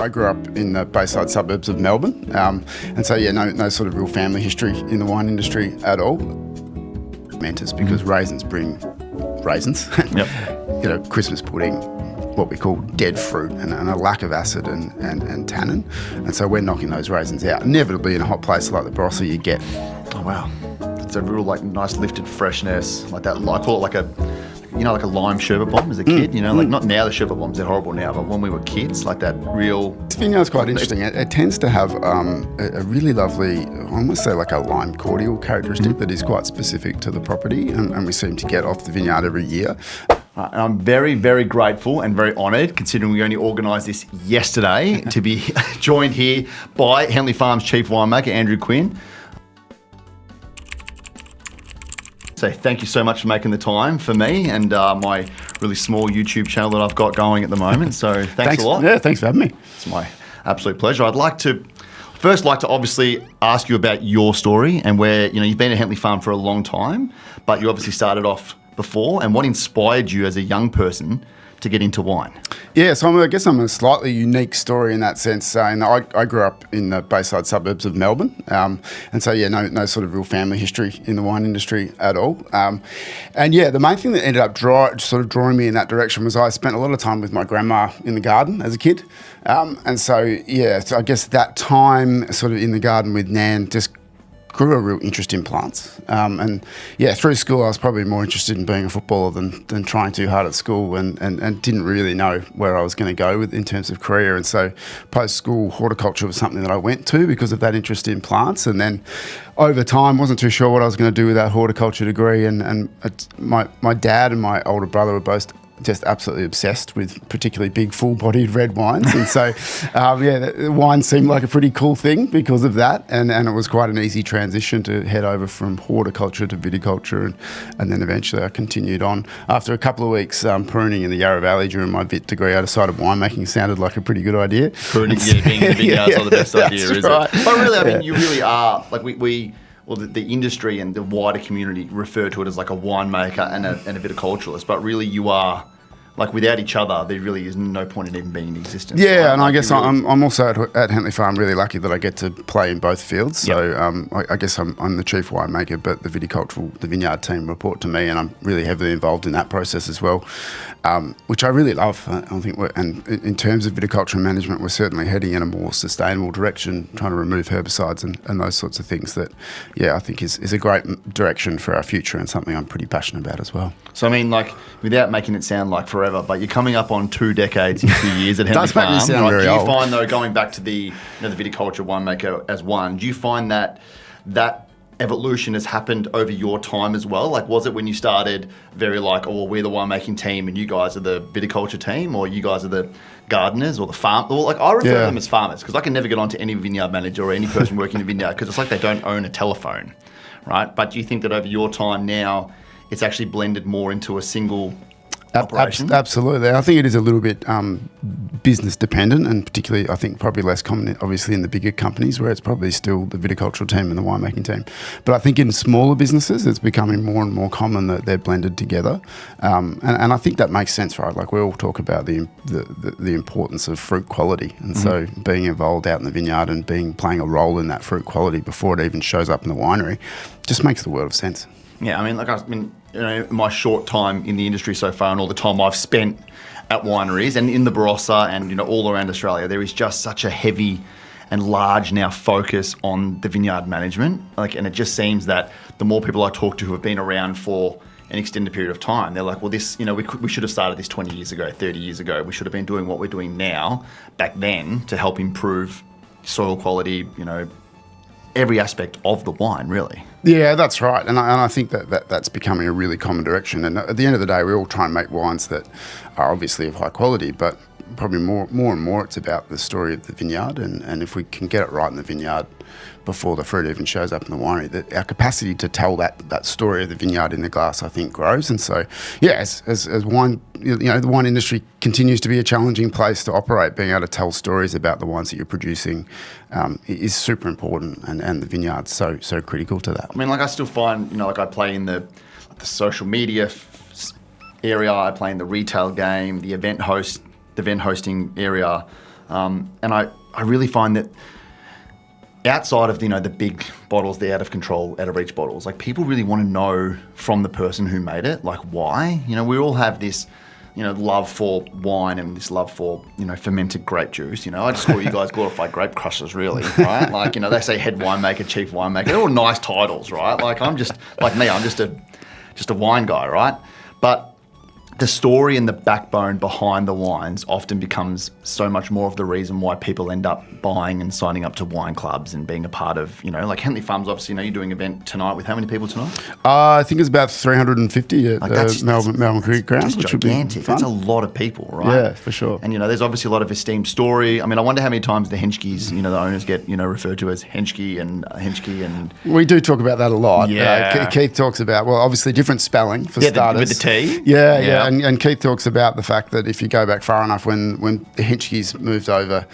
I grew up in the Bayside suburbs of Melbourne, and so no sort of real family history in the wine industry at all. Mentors, because raisins bring raisins. Yep. Christmas pudding, what we call dead fruit, and a lack of acid and tannin, and so we're knocking those raisins out. Inevitably, in a hot place like the Barossa, you get. Oh wow, it's a real nice lifted freshness, like that. I call it like a lime sherbet bomb as a kid. Not now the sherbet bombs, they're horrible now, but when we were kids, like that real. This vineyard's quite interesting. It tends to have a really lovely, I almost say like a lime cordial characteristic that is quite specific to the property, and we seem to get off the vineyard every year. And I'm very, very grateful and very honoured, considering we only organised this yesterday, to be joined here by Hentley Farm's Chief Winemaker, Andrew Quinn. So thank you so much for making the time for me and my really small YouTube channel that I've got going at the moment. So thanks a lot. Yeah, thanks for having me. It's my absolute pleasure. I'd like to obviously ask you about your story and where, you've been at Hentley Farm for a long time, but you obviously started off before, and what inspired you as a young person to get into wine? Yeah, so I guess I'm a slightly unique story in that sense. I grew up in the Bayside suburbs of Melbourne, and so no sort of real family history in the wine industry at all. The main thing that ended up drawing me in that direction was I spent a lot of time with my grandma in the garden as a kid, so I guess that time sort of in the garden with Nan just grew a real interest in plants. Through school I was probably more interested in being a footballer than trying too hard at school, and didn't really know where I was going to go in terms of career. And so post-school horticulture was something that I went to because of that interest in plants. And then over time wasn't too sure what I was going to do with that horticulture degree. And my dad and my older brother were both just absolutely obsessed with particularly big full-bodied red wines, and so wine seemed like a pretty cool thing because of that, and it was quite an easy transition to head over from horticulture to viticulture, and then eventually I continued on. After a couple of weeks pruning in the Yarra Valley during my vit degree, I decided winemaking sounded like a pretty good idea. Pruning, being in the vineyard's not the best idea, is right. it? But really, I mean, you really are, like the industry and the wider community refer to it as like a winemaker and a viticulturalist, but really you are, like, without each other, there really is no point in even being in existence. Yeah, right? and I guess I'm also at Hentley Farm really lucky that I get to play in both fields. So I guess I'm the chief winemaker, but the vineyard team report to me, and I'm really heavily involved in that process as well, which I really love. I think and in terms of viticulture management, we're certainly heading in a more sustainable direction, trying to remove herbicides and those sorts of things that, I think is a great direction for our future, and something I'm pretty passionate about as well. So I mean, like, without making it sound like forever, but you're coming up on 2 decades in 2 years at Hentley Farm. Does make me sound very old. Do you find, though, going back to the viticulture winemaker as one, do you find that evolution has happened over your time as well? Like, was it when you started very we're the winemaking team and you guys are the viticulture team, or you guys are the gardeners or the farm? Or I refer to them as farmers, because I can never get onto any vineyard manager or any person working in a vineyard, because it's like they don't own a telephone, right? But do you think that over your time now, it's actually blended more into a single operation? Absolutely. I think it is a little bit business dependent, and particularly I think probably less common obviously in the bigger companies, where it's probably still the viticultural team and the winemaking team. But I think in smaller businesses it's becoming more and more common that they're blended together, and I think that makes sense, right? Like, we all talk about the importance of fruit quality, and so being involved out in the vineyard and playing a role in that fruit quality before it even shows up in the winery just makes the world of sense. Yeah, I mean, my short time in the industry so far, and all the time I've spent at wineries and in the Barossa and all around Australia, there is just such a heavy and large now focus on the vineyard management. And it just seems that the more people I talk to who have been around for an extended period of time, they're like, well, this, we should have started this 20 years ago, 30 years ago. We should have been doing what we're doing now back then to help improve soil quality, every aspect of the wine, really. Yeah, that's right, and I think that's becoming a really common direction. And at the end of the day, we all try and make wines that are obviously of high quality, but probably more and more it's about the story of the vineyard, and if we can get it right in the vineyard before the fruit even shows up in the winery, that our capacity to tell that story of the vineyard in the glass, I think, grows. And so, as wine, the wine industry continues to be a challenging place to operate, being able to tell stories about the wines that you're producing is super important, and the vineyard's so critical to that. I mean, I still find, I play in the social media area, I play in the retail game, the event hosting area. And I really find that outside of, the big bottles, the out of control, out of reach bottles, like people really want to know from the person who made it, like why. We all have this, love for wine and this love for, fermented grape juice. I just call you guys glorified grape crushers, really, right? Like, they say head winemaker, chief winemaker. They're all nice titles, right? Like I'm just a wine guy, right? But the story and the backbone behind the wines often becomes so much more of the reason why people end up buying and signing up to wine clubs and being a part of, like Hentley Farm's obviously, you're doing an event tonight with how many people tonight? I think it's about 350 at Melbourne Cricket Ground, which would be fun. That's a lot of people, right? Yeah, for sure. And, there's obviously a lot of esteemed story. I mean, I wonder how many times the henchkes, the owners get, referred to as henchke and... We do talk about that a lot. Yeah. Keith talks about, well, obviously different spelling for starters. With the T. Yeah. And Keith talks about the fact that if you go back far enough, when the henchkes moved over,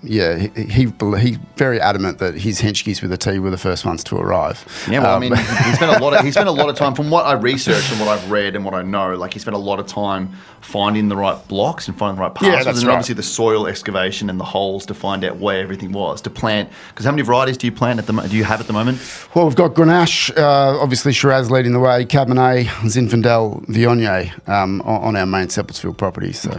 he's very adamant that his henchkes with a T were the first ones to arrive. Yeah, well, he spent a lot of time, from what I researched and what I've read and what I know, like he spent a lot of time finding the right blocks and finding the right parcels, that's and right. obviously the soil excavation and the holes to find out where everything was to plant. Because how many varieties do you plant do you have at the moment? Well, we've got Grenache, obviously Shiraz leading the way, Cabernet, Zinfandel, Viognier on our main Seppeltsfield property. So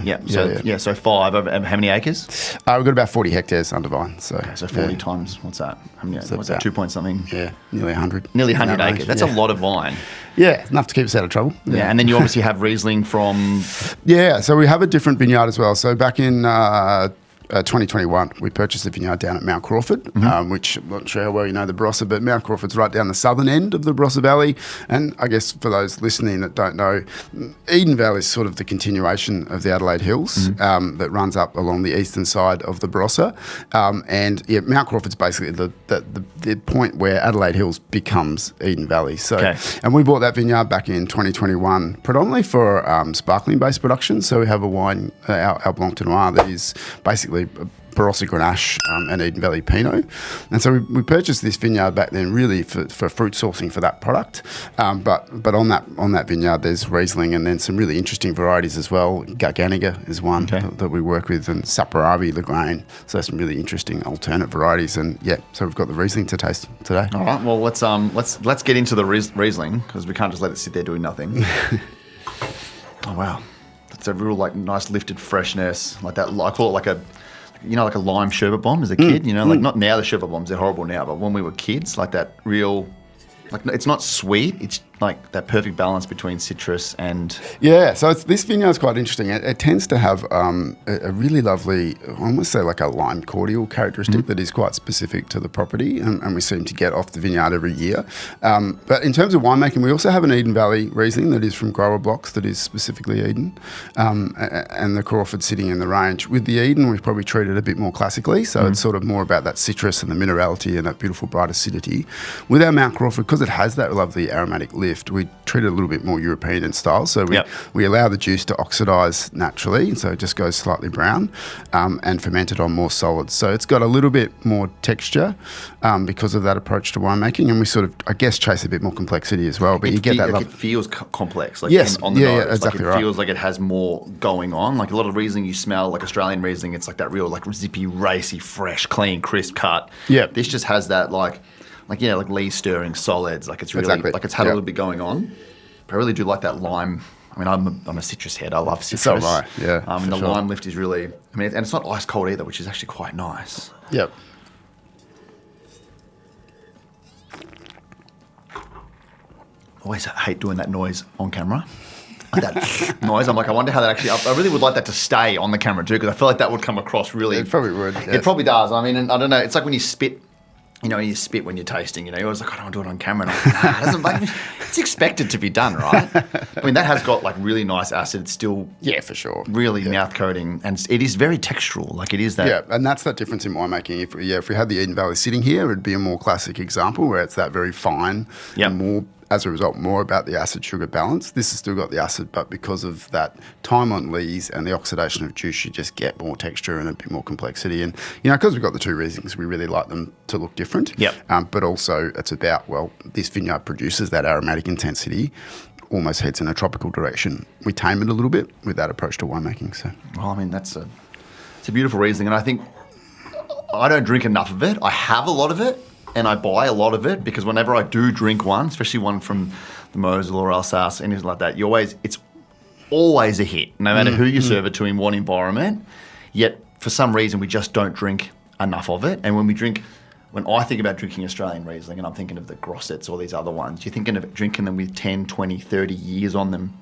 so 5. How many acres? We've got about 40 hectares under vine. So 40 times, what's that? What's that, 2 point something? Yeah, nearly 100. Nearly 100 acres. That's a lot of vine. Yeah, enough to keep us out of trouble. Yeah, and then you obviously have Riesling from... Yeah, so we have a different vineyard as well. So back in 2021, we purchased a vineyard down at Mount Crawford, which I'm not sure how well you know the Barossa, but Mount Crawford's right down the southern end of the Barossa Valley. And I guess for those listening that don't know, Eden Valley is sort of the continuation of the Adelaide Hills that runs up along the eastern side of the Barossa. Mount Crawford's basically the point where Adelaide Hills becomes Eden Valley. So, and we bought that vineyard back in 2021, predominantly for sparkling-based production. So we have a wine, our Blanc de Noir, that is basically Barossa Grenache and Eden Valley Pinot. And so we purchased this vineyard back then really for fruit sourcing for that product. But on that vineyard, there's Riesling and then some really interesting varieties as well. Garganega is one that we work with, and Saperavi, Lagrange. So some really interesting alternate varieties. And so we've got the Riesling to taste today. All right. Well, let's get into the Riesling, because we can't just let it sit there doing nothing. Oh wow. It's a real nice lifted freshness, like that. I call it like a lime sherbet bomb as a kid. Like not now the sherbet bombs, they're horrible now, but when we were kids, like that real, like it's not sweet. It's like that perfect balance between citrus and... So this vineyard's quite interesting. It tends to have a really lovely, I almost say like a lime cordial characteristic that is quite specific to the property, and we seem to get off the vineyard every year. But in terms of winemaking, we also have an Eden Valley Riesling that is from grower blocks that is specifically Eden, and the Crawford sitting in the range. With the Eden, we probably treat it a bit more classically, so it's sort of more about that citrus and the minerality and that beautiful bright acidity. With our Mount Crawford, because it has that lovely aromatic lift, we treat it a little bit more European in style. So we allow the juice to oxidise naturally, so it just goes slightly brown, and fermented on more solids. So it's got a little bit more texture because of that approach to winemaking, and we sort of, I guess, chase a bit more complexity as well. But you get that. It feels complex. Like on the nose. Yeah, exactly It feels like it has more going on. Like a lot of Riesling you smell, like Australian Riesling, it's like that real like zippy, racy, fresh, clean, crisp cut. Yeah. This just has that like Lee stirring solids. Like it's really like it's had a little bit going on. But I really do like that lime. I mean, I'm a citrus head. I love citrus. So am I. Yeah. And the lime lift is really. I mean, and it's not ice cold either, which is actually quite nice. Yep. Always hate doing that noise on camera. Like that noise. I'm like, I wonder how that actually. I really would like that to stay on the camera too, because I feel like that would come across really. It probably would. Yes. It probably does. I mean, I don't know. It's like when you spit. You spit when you're tasting. You're always like, I don't want to do it on camera. And I'm like, nah, it doesn't. Like, it's expected to be done, right? I mean, that has got like really nice acid. Still, for sure. Really mouth coating, and it is very textural. Like it is that. Yeah, and that's that difference in winemaking. If we had the Eden Valley sitting here, it'd be a more classic example where it's that very fine and more. As a result, more about the acid-sugar balance. This has still got the acid, but because of that time on lees and the oxidation of juice, you just get more texture and a bit more complexity. And, because we've got the two Rieslings, we really like them to look different. Yep. But also it's about, this vineyard produces that aromatic intensity, almost heads in a tropical direction. We tame it a little bit with that approach to winemaking. So, well, I mean, it's It's a beautiful Riesling, and I think I don't drink enough of it. I have a lot of it, and I buy a lot of it because whenever I do drink one, especially one from the Mosel or Alsace, anything like that, it's always a hit, no matter who you serve it to in what environment. Yet, for some reason, we just don't drink enough of it. And when I think about drinking Australian Riesling, and I'm thinking of the Grossets or these other ones, you're thinking of drinking them with 10, 20, 30 years on them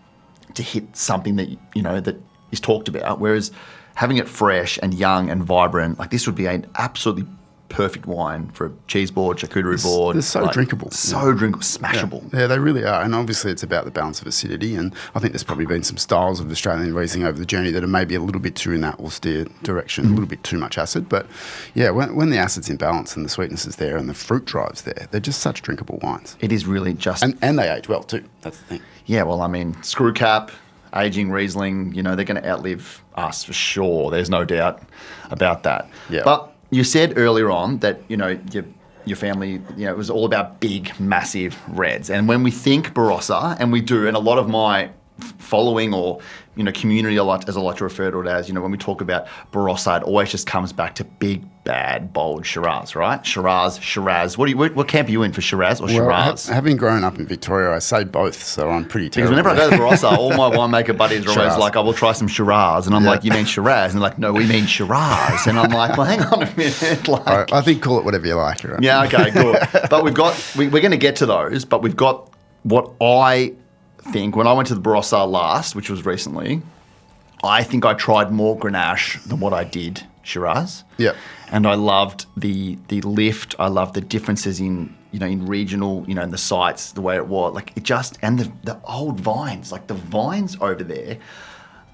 to hit something that, that is talked about. Whereas having it fresh and young and vibrant, like this would be an absolutely perfect wine for a cheese board, charcuterie board. They're so drinkable. So drinkable, smashable. Yeah, they really are. And obviously it's about the balance of acidity. And I think there's probably been some styles of Australian Riesling over the journey that are maybe a little bit too in that austere direction, a little bit too much acid. But yeah, when the acid's in balance and the sweetness is there and the fruit drive's there, they're just such drinkable wines. It is really just... And they age well too. That's the thing. Yeah, well, I mean, screw cap, aging Riesling, they're going to outlive us for sure. There's no doubt about that. Yeah. But you said earlier on that, your family, it was all about big, massive reds. And when we think Barossa, and we do, and a lot of my following or, community, as I like to refer to it as, when we talk about Barossa, it always just comes back to big, bad, bold Shiraz, right? Shiraz. What camp are you in for Shiraz or Shiraz? Having grown up in Victoria, I say both, so I'm pretty terrible. Because whenever I go to Barossa, all my winemaker buddies are always like, I will try some Shiraz. And I'm like, you mean Shiraz? And they're like, no, we mean Shiraz. And I'm like, well, hang on a minute. I think call it whatever you like. Right? Yeah, okay, good. But we're going to get to those, but we've got what I think, when I went to the Barossa last, which was recently, I think I tried more Grenache than what I did Shiraz. Yeah. And I loved the lift. I loved the differences in regional, in the sites, the way it was. And the old vines, like the vines over there,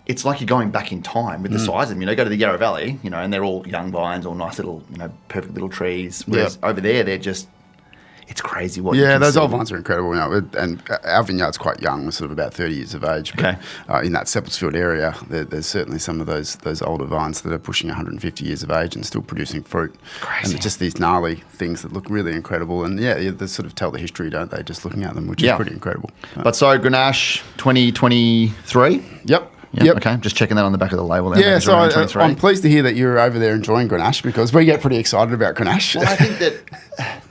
it's like you're going back in time with the size of them. Go to the Yarra Valley, and they're all young vines, all nice little, perfect little trees. Whereas over there, they're just... It's crazy what you can those see. old vines are incredible. And our vineyard's quite young. We're sort of about 30 years of age. But in that Seppeltsfield area, there's certainly some of those older vines that are pushing 150 years of age and still producing fruit. Crazy. And just these gnarly things that look really incredible. And they sort of tell the history, don't they, just looking at them, which is pretty incredible. But so Grenache 2023? Yep. Okay, just checking that on the back of the label there. Yeah, so I'm pleased to hear that you're over there enjoying Grenache because we get pretty excited about Grenache. Well, I think that...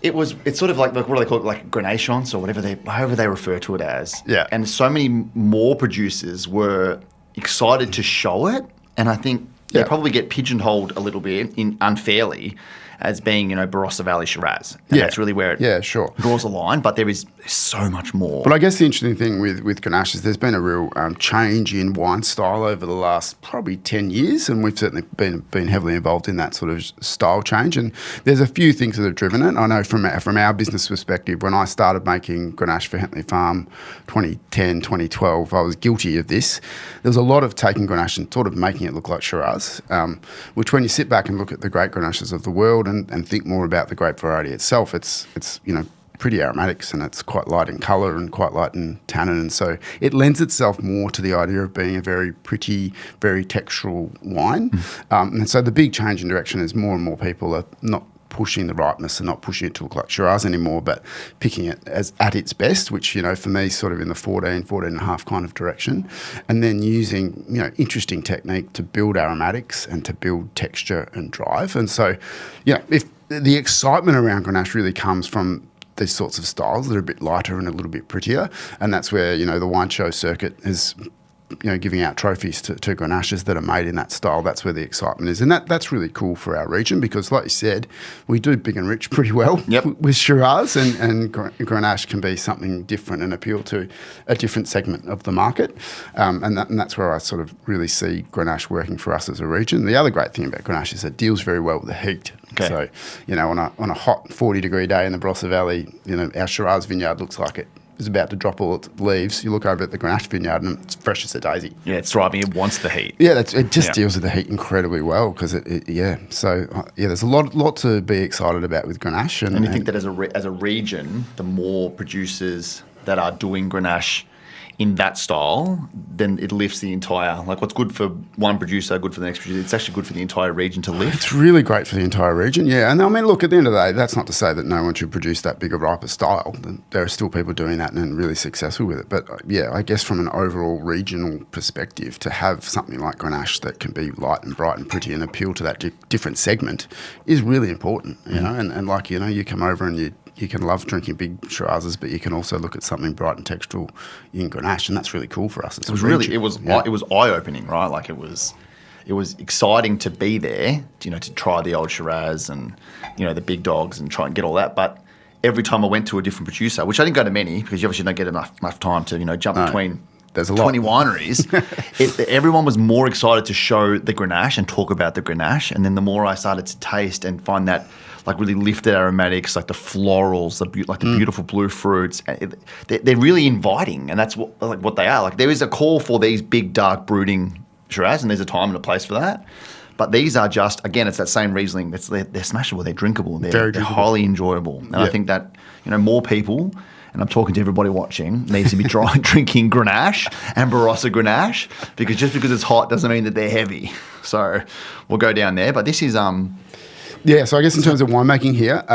It's sort of like, what do they call it, like Grenache or however they refer to it as. Yeah. And so many more producers were excited to show it, and I think they probably get pigeonholed a little bit unfairly as being, Barossa Valley Shiraz. And that's really where it draws a line, but there's so much more. But I guess the interesting thing with Grenache is there's been a real change in wine style over the last probably 10 years, and we've certainly been heavily involved in that sort of style change. And there's a few things that have driven it. I know from our business perspective, when I started making Grenache for Hentley Farm 2010, 2012, I was guilty of this. There was a lot of taking Grenache and sort of making it look like Shiraz, which when you sit back and look at the great Grenaches of the world and think more about the grape variety itself, it's pretty aromatics and it's quite light in colour and quite light in tannin, and so it lends itself more to the idea of being a very pretty, very textural wine. And so the big change in direction is more and more people are not pushing the ripeness and not pushing it to look like Shiraz anymore, but picking it as at its best, which, for me, sort of in the 14 and a half kind of direction, and then using, interesting technique to build aromatics and to build texture and drive. And so, if the excitement around Grenache really comes from these sorts of styles that are a bit lighter and a little bit prettier, and that's where, the wine show circuit is giving out trophies to Grenaches that are made in that style. That's where the excitement is. And that's really cool for our region because, like you said, we do big and rich pretty well with Shiraz, and Grenache can be something different and appeal to a different segment of the market. And that's where I sort of really see Grenache working for us as a region. The other great thing about Grenache is it deals very well with the heat. Okay. So, on a hot 40-degree day in the Barossa Valley, our Shiraz vineyard looks like it is about to drop all its leaves. You look over at the Grenache vineyard and it's fresh as a daisy. Yeah, it's thriving. It wants the heat. Yeah, it just deals with the heat incredibly well because there's a lot to be excited about with Grenache. And you think that as a region, the more producers that are doing Grenache in that style, then it lifts the entire, like what's good for one producer, good for the next producer, it's actually good for the entire region to lift. It's really great for the entire region, yeah. And I mean, look, at the end of the day, that's not to say that no one should produce that bigger, riper style. There are still people doing that and really successful with it. But yeah, I guess from an overall regional perspective, to have something like Grenache that can be light and bright and pretty and appeal to that different segment is really important, you know. And like, you know, you come over and you can love drinking big Shirazes, but you can also look at something bright and textural in Grenache, and that's really cool for us. It was eye opening, right? Like it was exciting to be there, you know, to try the old Shiraz and, you know, the big dogs and try and get all that. But every time I went to a different producer, which I didn't go to many because you obviously don't get enough time to, you know, jump between. There's a lot. 20 wineries. Everyone was more excited to show the Grenache and talk about the Grenache, and then the more I started to taste and find that like really lifted aromatics, like the florals, the beautiful blue fruits, they're really inviting, and that's what they are. Like there is a call for these big, dark, brooding Shiraz, and there's a time and a place for that. But these are just, again, it's that same Riesling. They're smashable, they're drinkable, they're highly enjoyable, and I think that, you know, more people. And I'm talking to everybody watching, needs to be drinking Grenache and Barossa Grenache, because just because it's hot doesn't mean that they're heavy. So we'll go down there. But this is... Yeah, so I guess in terms of winemaking here,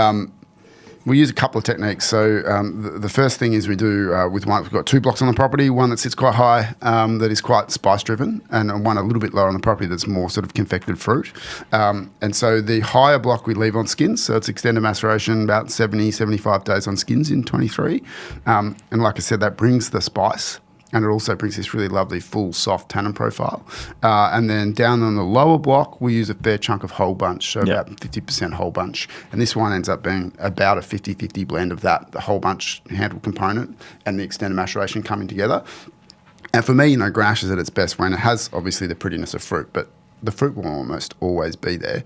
we use a couple of techniques. So the first thing is we do with wine, we've got 2 blocks on the property, one that sits quite high that is quite spice driven, and one a little bit lower on the property that's more sort of confected fruit. And so the higher block we leave on skins, so it's extended maceration, about 70, 75 days on skins in 23. And like I said, that brings the spice. And it also brings this really lovely, full, soft tannin profile. And then down on the lower block, we use a fair chunk of whole bunch, so about 50% whole bunch. And this one ends up being about a 50-50 blend of that, the whole bunch handle component and the extended maceration coming together. And for me, you know, Grenache is at its best when it has obviously the prettiness of fruit, but the fruit will almost always be there.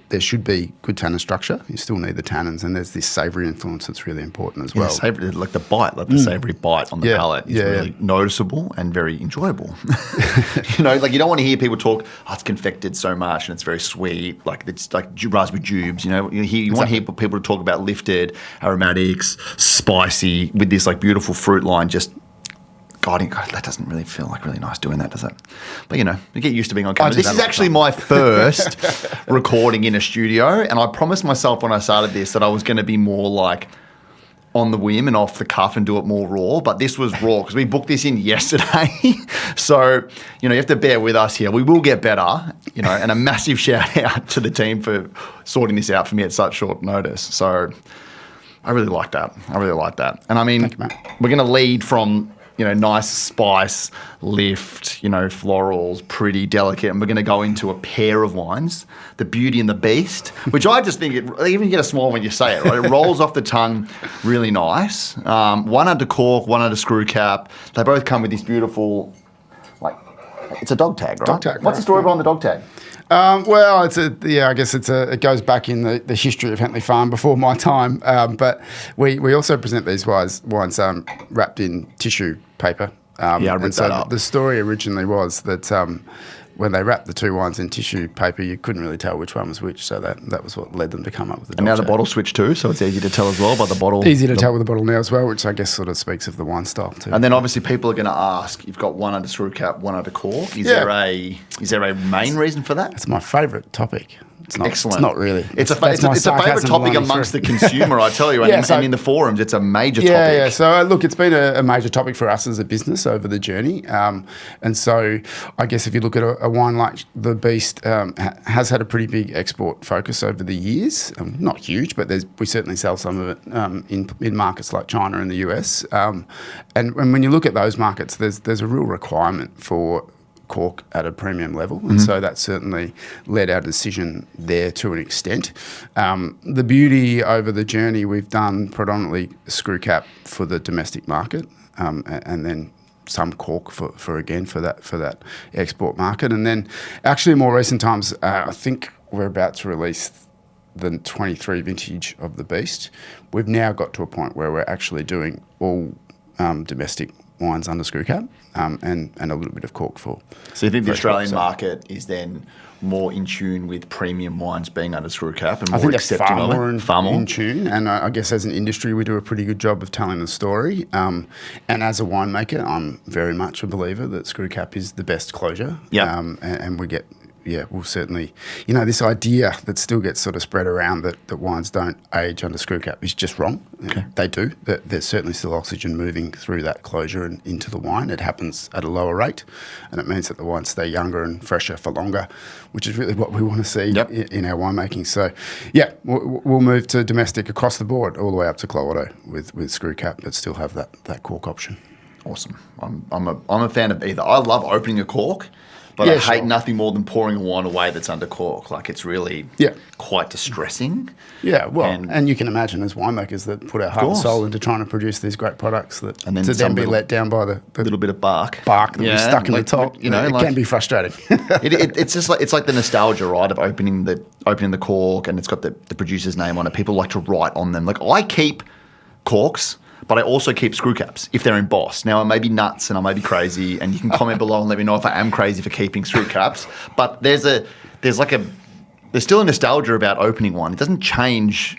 There should be good tannin structure. You still need the tannins, and there's this savoury influence that's really important as well. Savoury, like the bite, like the savoury bite on the palate is really noticeable and very enjoyable. You know, like you don't want to hear people talk, oh, it's confected so much and it's very sweet, like it's like raspberry jubes, you know. You want to hear people to talk about lifted, aromatics, spicy, with this like beautiful fruit line just... God, that doesn't really feel like really nice doing that, does it? But, you know, you get used to being on camera. This is actually my first recording in a studio, and I promised myself when I started this that I was going to be more like on the whim and off the cuff and do it more raw, but this was raw because we booked this in yesterday. So, you know, you have to bear with us here. We will get better, you know, and a massive shout out to the team for sorting this out for me at such short notice. So I really like that. And I mean, we're going to lead from... you know, nice spice, lift, you know, florals, pretty delicate. And we're going to go into a pair of wines, the Beauty and the Beast, which I just think, even get a smile when you say it, right? It rolls off the tongue really nice. One under cork, one under screw cap. They both come with this beautiful, like, it's a dog tag, right? Dog tag. What's the story behind the dog tag? Well, I guess it goes back in the history of Hentley Farm before my time. But we also present these wines wrapped in tissue paper. I read that up. The story originally was that when they wrapped the 2 wines in tissue paper, you couldn't really tell which one was which. So that was what led them to come up with the dog And now tag. the bottle switched too, so it's easy to tell as well by the bottle. Easy to tell with the bottle now as well, which I guess sort of speaks of the wine style too. And then obviously people are going to ask, you've got one under screw cap, one under cork. Is there a main reason for that? It's my favourite topic. It's not, Excellent. It's not really. It's a favourite topic amongst the consumer, I tell you, and in the forums, it's a major topic. Yeah. So look, it's been a major topic for us as a business over the journey, and so I guess if you look at a wine like the Beast, has had a pretty big export focus over the years. Not huge, but we certainly sell some of it in markets like China and the US. And when you look at those markets, there's a real requirement for cork at a premium level, and so that certainly led our decision there to an extent. The Beauty over the journey, we've done predominantly screw cap for the domestic market, and then some cork for that export market, and then actually in more recent times, I think we're about to release the 23 vintage of the Beast. We've now got to a point where we're actually doing all domestic wines under screw cap. and a little bit of cork for. So you think the fresh Australian hops. market is then more in tune with premium wines being under screw cap and more I think they're accepting far of more, it? Far more in tune, and I guess as an industry we do a pretty good job of telling the story. And as a winemaker, I'm very much a believer that screw cap is the best closure. Yeah. And we get, we'll certainly, this idea that still gets sort of spread around that wines don't age under screw cap is just wrong. Okay. They do. There's certainly still oxygen moving through that closure and into the wine. It happens at a lower rate, and it means that the wines stay younger and fresher for longer, which is really what we want to see in our winemaking. So, we'll move to domestic across the board, all the way up to Clos Otto with screw cap, but still have that cork option. Awesome. I'm a fan of either. I love opening a cork, but I hate nothing more than pouring a wine away that's under cork. Like, it's really quite distressing. Yeah, well, and you can imagine as winemakers that put our heart and soul into trying to produce these great products that and then to then be let down by the little bit of bark that we stuck in the top. It can be frustrating. It's just like the nostalgia, right, of opening the cork, and it's got the producer's name on it. People like to write on them. Like, I keep corks, but I also keep screw caps if they're embossed. Now, I may be nuts and I may be crazy, and you can comment below and let me know if I am crazy for keeping screw caps. But there's still a nostalgia about opening one. It doesn't change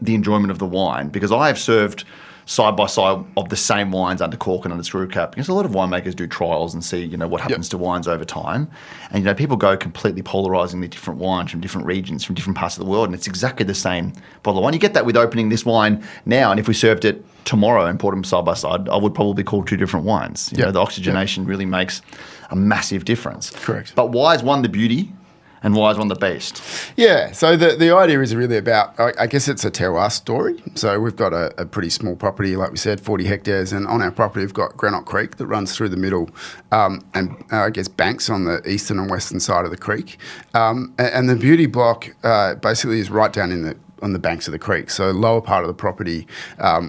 the enjoyment of the wine, because I have served side by side of the same wines under cork and under screw cap, because a lot of winemakers do trials and see, what happens to wines over time. And, people go completely polarising the different wines from different regions, from different parts of the world, and it's exactly the same bottle of wine. You get that with opening this wine now, and if we served it tomorrow and poured them side by side, I would probably call 2 different wines. The oxygenation really makes a massive difference. Correct. But why is one the beauty and why is one the beast? Yeah, so the idea is really about, I guess it's a terroir story. So we've got a pretty small property, like we said, 40 hectares, and on our property we've got Grenache Creek that runs through the middle, and I guess banks on the eastern and western side of the creek. And the beauty block basically is right down on the banks of the creek. So lower part of the property,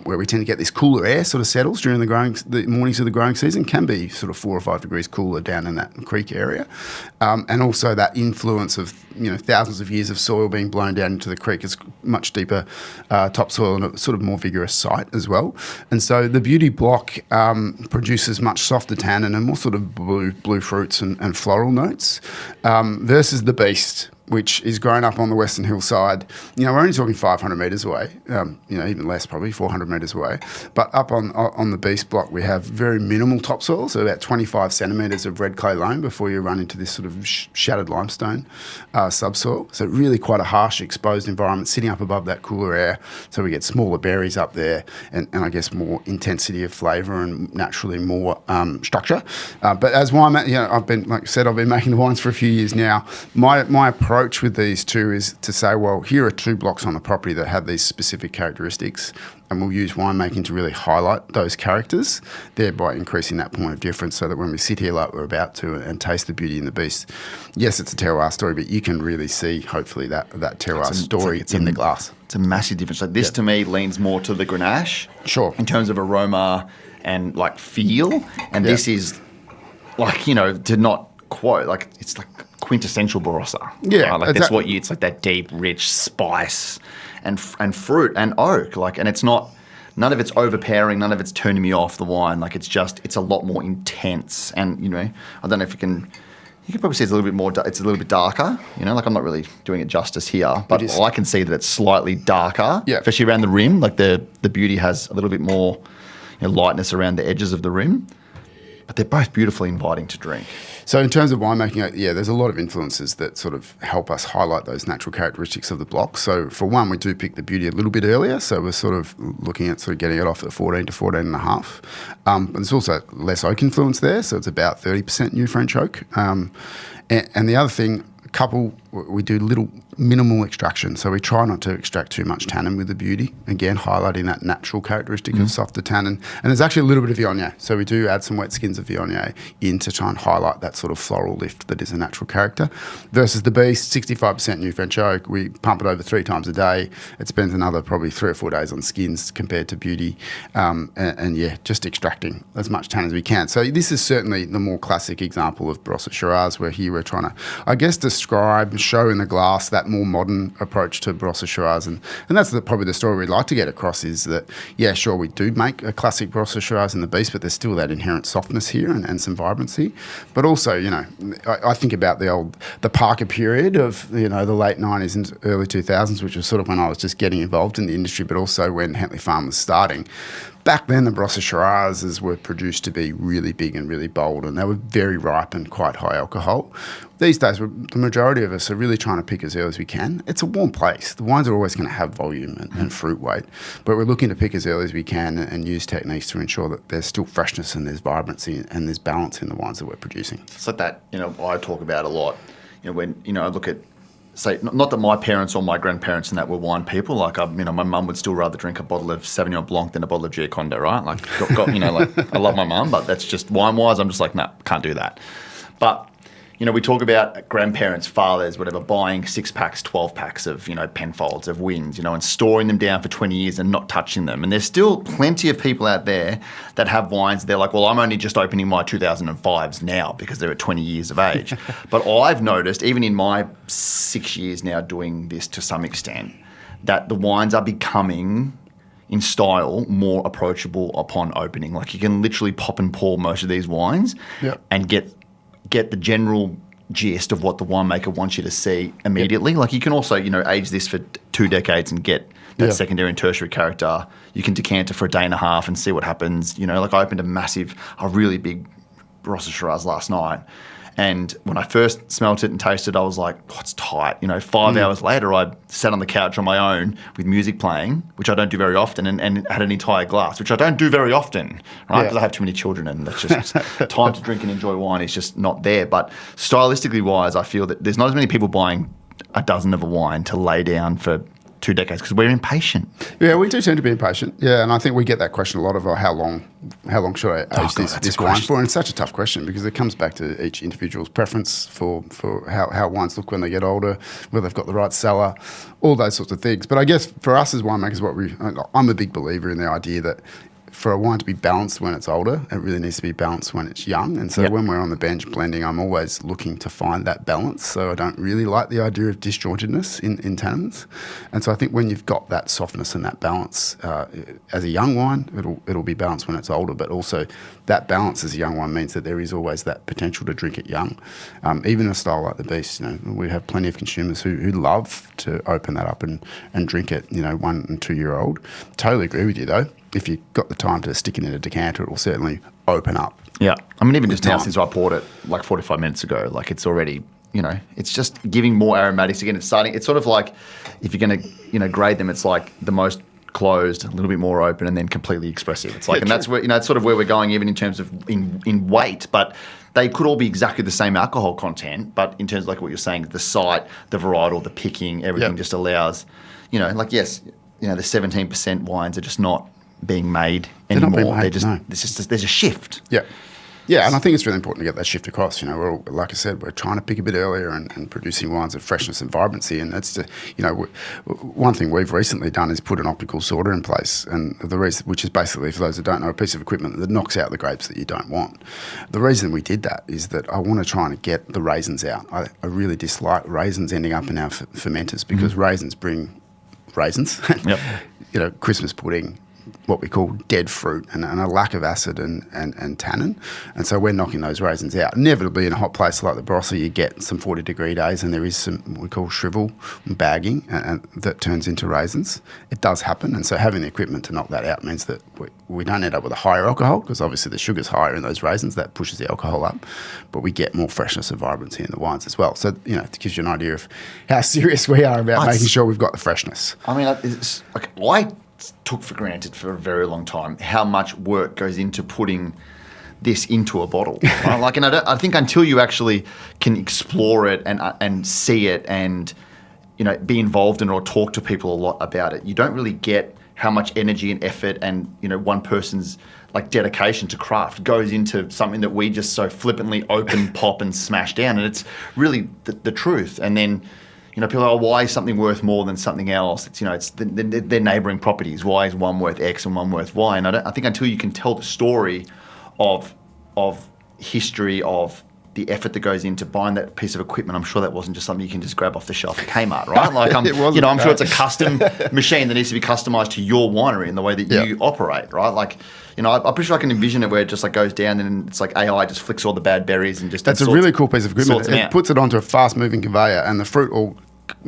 where we tend to get this cooler air sort of settles during the mornings of the growing season, can be sort of 4 or 5 degrees cooler down in that creek area. And also that influence of, thousands of years of soil being blown down into the creek is much deeper topsoil and a sort of more vigorous site as well. And so the beauty block produces much softer tannin and more sort of blue fruits and floral notes, versus the beast, which is grown up on the western hillside. We're only talking 500 metres away, even less probably, 400 metres away. But up on the Beast block, we have very minimal topsoil, so about 25 centimetres of red clay loam before you run into this sort of shattered limestone subsoil. So really quite a harsh, exposed environment sitting up above that cooler air. So we get smaller berries up there and I guess more intensity of flavour and naturally more structure. But as wine, I've been making the wines for a few years now. My approach with these two is to say, well, here are 2 blocks on the property that have these specific characteristics, and we'll use winemaking to really highlight those characters, thereby increasing that point of difference, so that when we sit here like we're about to and taste the beauty in the beast, yes, it's a terroir story, but you can really see, hopefully, that terroir story in the glass. It's a massive difference. Like this to me leans more to the Grenache. Sure. In terms of aroma and like feel, and this is like, to not quote, like it's like quintessential Barossa. Yeah, like that's what it's like, that deep, rich spice and fruit and oak. Like, and it's not, none of it's overpowering, none of it's turning me off the wine. Like it's a lot more intense. And I don't know if you can probably see it's a little bit more. It's a little bit darker. Like I'm not really doing it justice here, but I can see that it's slightly darker. Yeah, especially around the rim. Like the beauty has a little bit more lightness around the edges of the rim. But they're both beautifully inviting to drink. So in terms of winemaking, there's a lot of influences that sort of help us highlight those natural characteristics of the block. So for one, we do pick the beauty a little bit earlier. So we're sort of looking at sort of getting it off at 14 to 14 and a half. But there's also less oak influence there. So it's about 30% new French oak. And the other thing, we do little minimal extraction. So we try not to extract too much tannin with the beauty. Again, highlighting that natural characteristic of softer tannin. And there's actually a little bit of Viognier. So we do add some wet skins of Viognier in to try and highlight that sort of floral lift that is a natural character. Versus the Beast, 65% new French oak. We pump it over 3 times a day. It spends another probably 3 or 4 days on skins compared to beauty. Just extracting as much tannin as we can. So this is certainly the more classic example of Barossa Shiraz, where here we're trying to, I guess, describe show in the glass, that more modern approach to Barossa Shiraz. And that's probably the story we'd like to get across is that, yeah, sure, we do make a classic Barossa Shiraz in the beast, but there's still that inherent softness here and some vibrancy. But also, you know, I think about the Parker period of, you know, the late 90s and early 2000s, which was sort of when I was just getting involved in the industry, but also when Hentley Farm was starting. Back then, the Barossa Shirazes were produced to be really big and really bold, and they were very ripe and quite high alcohol. These days, the majority of us are really trying to pick as early as we can. It's a warm place. The wines are always going to have volume and fruit weight, but we're looking to pick as early as we can and use techniques to ensure that there's still freshness and there's vibrancy and there's balance in the wines that we're producing. It's like that, you know, I talk about a lot, you know, when, you know, I look at, say, not that my parents or my grandparents and that were wine people. Like, you know, my mum would still rather drink a bottle of Sauvignon Blanc than a bottle of Giacondo, right? Like, you know, like I love my mum, but that's just wine-wise. I'm just like, no, can't do that. But, you know, we talk about grandparents, fathers, whatever, buying 6-packs, 12-packs of, you know, Penfolds, of Wins, you know, and storing them down for 20 years and not touching them. And there's still plenty of people out there that have wines. They're like, well, I'm only just opening my 2005s now because they're at 20 years of age. But I've noticed, even in my 6 years now doing this to some extent, that the wines are becoming, in style, more approachable upon opening. Like, you can literally pop and pour most of these wines and get the general gist of what the winemaker wants you to see immediately. Like, you can also, you know, age this for 2 decades and get that secondary and tertiary character. You can decant it for a day and a half and see what happens. You know, like, I opened a really big Barossa Shiraz last night, and when I first smelt it and tasted it, I was like, oh, it's tight. You know, 5 hours later, I sat on the couch on my own with music playing, which I don't do very often, and had an entire glass, which I don't do very often, right? Because I have too many children, and that's just time to drink and enjoy wine is just not there. But stylistically wise, I feel that there's not as many people buying a dozen of a wine to lay down for 2 decades because we're impatient. Yeah, we do tend to be impatient. Yeah, and I think we get that question a lot of how long should I age this wine for? And it's such a tough question because it comes back to each individual's preference for how wines look when they get older, whether they've got the right cellar, all those sorts of things. But I guess for us as winemakers, I'm a big believer in the idea that for a wine to be balanced when it's older, it really needs to be balanced when it's young. And so when we're on the bench blending, I'm always looking to find that balance. So I don't really like the idea of disjointedness in tannins. And so I think when you've got that softness and that balance as a young wine, it'll be balanced when it's older. But also that balance as a young wine means that there is always that potential to drink it young. Even a style like the Beast, you know, we have plenty of consumers who love to open that up and drink it, you know, 1 and 2 year old. Totally agree with you though. If you've got the time to stick it in a decanter, it will certainly open up. Yeah. I mean, even just now since I poured it like 45 minutes ago, like it's already, you know, it's just giving more aromatics again. It's sort of like if you're going to, you know, grade them, it's like the most closed, a little bit more open, and then completely expressive. It's like, and that's where, you know, it's sort of where we're going even in terms of in weight, but they could all be exactly the same alcohol content, but in terms of like what you're saying, the site, the varietal, the picking, everything just allows, you know, like, yes, you know, the 17% wines are just not being made anymore. There's a shift. Yeah. Yeah, and I think it's really important to get that shift across. You know, we're all, like I said, we're trying to pick a bit earlier and producing wines of freshness and vibrancy. And that's, you know, one thing we've recently done is put an optical sorter in place, and the reason, which is basically, for those that don't know, a piece of equipment that knocks out the grapes that you don't want. The reason we did that is that I want to try and get the raisins out. I really dislike raisins ending up in our fermenters because raisins bring raisins. You know, Christmas pudding, what we call dead fruit, and a lack of acid and tannin. And so we're knocking those raisins out. Inevitably, in a hot place like the Barossa, you get some 40-degree days, and there is some what we call shrivel and bagging, and that turns into raisins. It does happen, and so having the equipment to knock that out means that we don't end up with a higher alcohol, because obviously the sugar's higher in those raisins. That pushes the alcohol up, but we get more freshness and vibrancy in the wines as well. So, you know, it gives you an idea of how serious we are about making sure we've got the freshness. I mean, it's like, I took for granted for a very long time how much work goes into putting this into a bottle. Right? Like, and I think until you actually can explore it and see it and, you know, be involved in it or talk to people a lot about it, you don't really get how much energy and effort and, you know, one person's like dedication to craft goes into something that we just so flippantly open, pop and smash down. And it's really the truth. And then, you know, people are, why is something worth more than something else? It's, you know, it's their neighbouring properties. Why is one worth X and one worth Y? And I think until you can tell the story of history, of the effort that goes into buying that piece of equipment. I'm sure that wasn't just something you can just grab off the shelf at Kmart, right? Like, I'm sure it's a custom machine that needs to be customized to your winery and the way that you operate, right? Like, I'm pretty sure I can envision it where it just like goes down and it's like AI just flicks all the bad berries and just. That's a really cool piece of equipment. It puts it onto a fast-moving conveyor, and the fruit all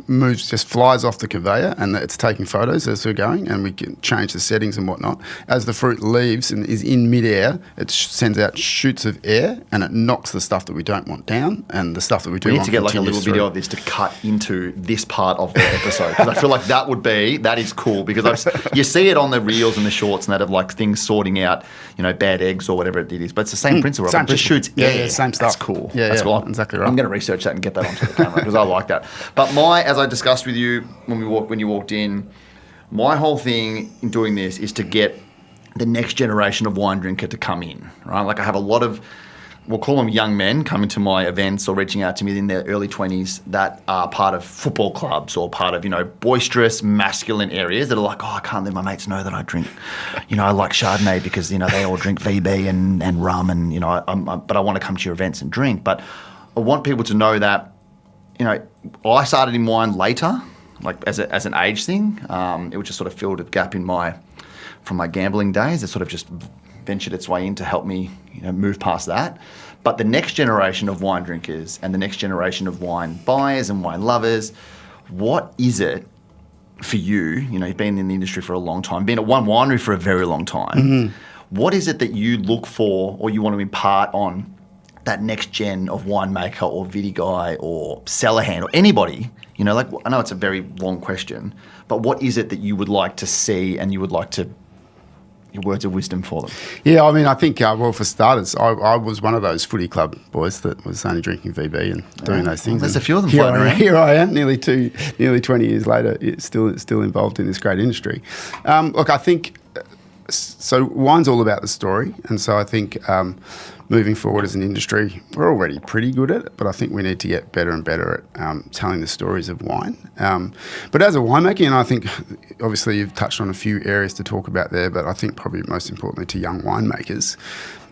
moves, just flies off the conveyor, and it's taking photos as we're going, and we can change the settings and whatnot. As the fruit leaves and is in midair, it sends out shoots of air, and it knocks the stuff that we don't want down, and the stuff that we do want. We need to get like a little video of this to cut into this part of the episode, because I feel like that is cool, because you see it on the reels and the shorts and that of like things sorting out, bad eggs or whatever it is, but it's the same principle. It just shoots air. Yeah, same stuff. That's cool. Yeah, that's cool. Exactly right. I'm going to research that and get that onto the camera because I like that. But as I discussed with you when you walked in, my whole thing in doing this is to get the next generation of wine drinker to come in, right? Like, I have a lot of, we'll call them young men, coming to my events or reaching out to me in their early 20s that are part of football clubs or part of, boisterous, masculine areas that are like, I can't let my mates know that I drink, I like Chardonnay because, they all drink VB and rum and, but I want to come to your events and drink. But I want people to know that, I started in wine later, like as an age thing. It was just sort of filled a gap from my gambling days. It sort of just ventured its way in to help me, move past that. But the next generation of wine drinkers and the next generation of wine buyers and wine lovers, what is it for you? You've been in the industry for a long time, been at one winery for a very long time. Mm-hmm. What is it that you look for or you want to impart on that next gen of winemaker or viti guy or cellar hand or anybody? I know it's a very long question, but what is it that you would like to see and you would like to, your words of wisdom for them? Yeah, I think, for starters, I was one of those footy club boys that was only drinking VB and doing those things. There's a few of them floating around. Here I am, nearly 20 years later, still involved in this great industry. Look, I think, so wine's all about the story, and so I think moving forward as an industry, we're already pretty good at it, but I think we need to get better and better at telling the stories of wine. But as a winemaker, and I think obviously you've touched on a few areas to talk about there, but I think probably most importantly to young winemakers,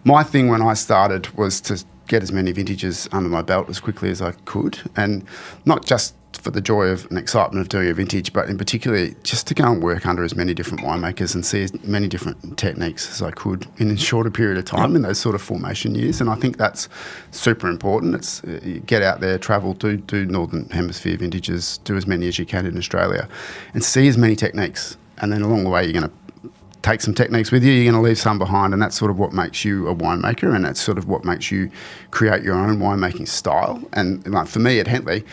my thing when I started was to get as many vintages under my belt as quickly as I could, and not just for the joy of and excitement of doing a vintage, but in particular just to go and work under as many different winemakers and see as many different techniques as I could in a shorter period of time in those sort of formation years. And I think that's super important. It's get out there, travel, do Northern Hemisphere vintages, do as many as you can in Australia and see as many techniques. And then along the way, you're going to take some techniques with you, you're going to leave some behind, and that's sort of what makes you a winemaker, and that's sort of what makes you create your own winemaking style. And like for me at Hentley,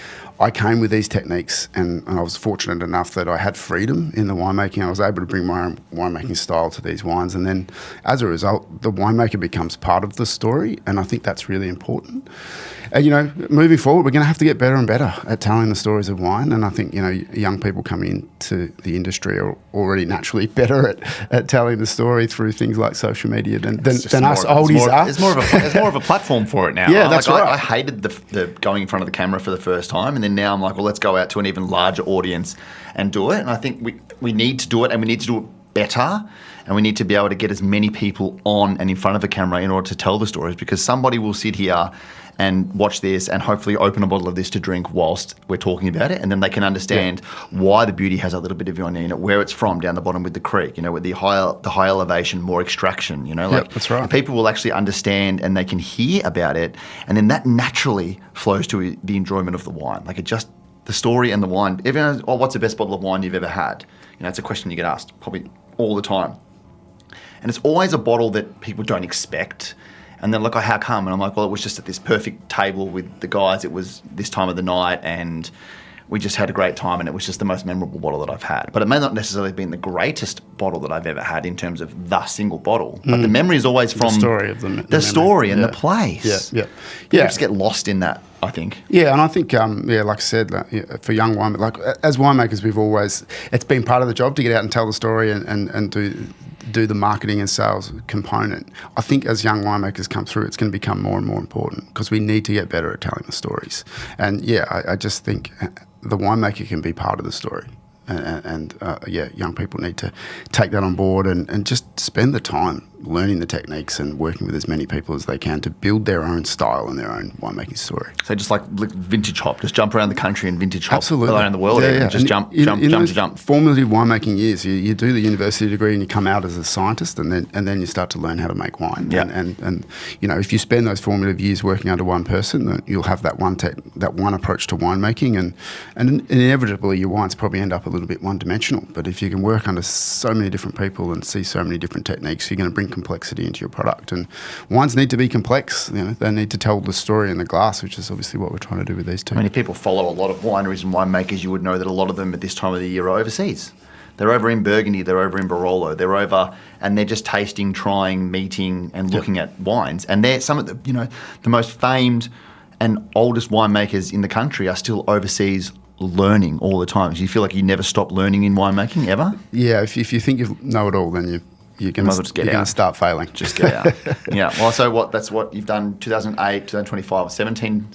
I came with these techniques, and I was fortunate enough that I had freedom in the winemaking. I was able to bring my own winemaking style to these wines, and then as a result, the winemaker becomes part of the story, and I think that's really important. And, moving forward, we're going to have to get better and better at telling the stories of wine, and I think, young people coming into the industry are already naturally better at telling the story through things like social media than us oldies are. It's more of a platform for it now. Yeah, that's right. I hated the going in front of the camera for the first time, and then now I'm like, well, let's go out to an even larger audience and do it. And I think we need to do it, and we need to do it better, and we need to be able to get as many people on and in front of a camera in order to tell the stories, because somebody will sit here and watch this and hopefully open a bottle of this to drink whilst we're talking about it, and then they can understand why the beauty has a little bit of viognier in it, where it's from down the bottom with the creek, with the high elevation, more extraction, that's right. People will actually understand and they can hear about it, and then that naturally flows to the enjoyment of the wine. The story and the wine. Everyone knows, what's the best bottle of wine you've ever had? It's a question you get asked probably all the time. And it's always a bottle that people don't expect. And then, how come? And I'm like, well, it was just at this perfect table with the guys. It was this time of the night, and we just had a great time, and it was just the most memorable bottle that I've had. But it may not necessarily have been the greatest bottle that I've ever had in terms of the single bottle. But the memory is always from the story of the story and the place. Yeah. You just get lost in that, I think. Yeah, and I think, like I said, for young wine, as winemakers, it's been part of the job to get out and tell the story and do the marketing and sales component. I think as young winemakers come through, it's going to become more and more important because we need to get better at telling the stories. And I just think the winemaker can be part of the story. And young people need to take that on board and just spend the time learning the techniques and working with as many people as they can to build their own style and their own winemaking story. So just like vintage hop, just jump around the country and vintage hop Absolutely. around the world, and just jump. In those formative winemaking years, you do the university degree and you come out as a scientist, and then you start to learn how to make wine. Yeah. And if you spend those formative years working under one person, then you'll have that one approach to winemaking, and inevitably your wines probably end up a little bit one-dimensional. But if you can work under so many different people and see so many different techniques, you're going to bring complexity into your product. And wines need to be complex. They need to tell the story in the glass, which is obviously what we're trying to do with these two. I mean, if people follow a lot of wineries and winemakers, you would know that a lot of them at this time of the year are overseas. They're over in Burgundy, they're over in Barolo, they're over, and they're just tasting, trying, meeting, and looking at wines. And they're some of the most famed and oldest winemakers in the country are still overseas learning all the time. Do you feel like you never stop learning in winemaking ever? Yeah, if you think you know it all, then you're going to start failing. Just get out. Yeah. Well, so that's what you've done 2008, 2025, 17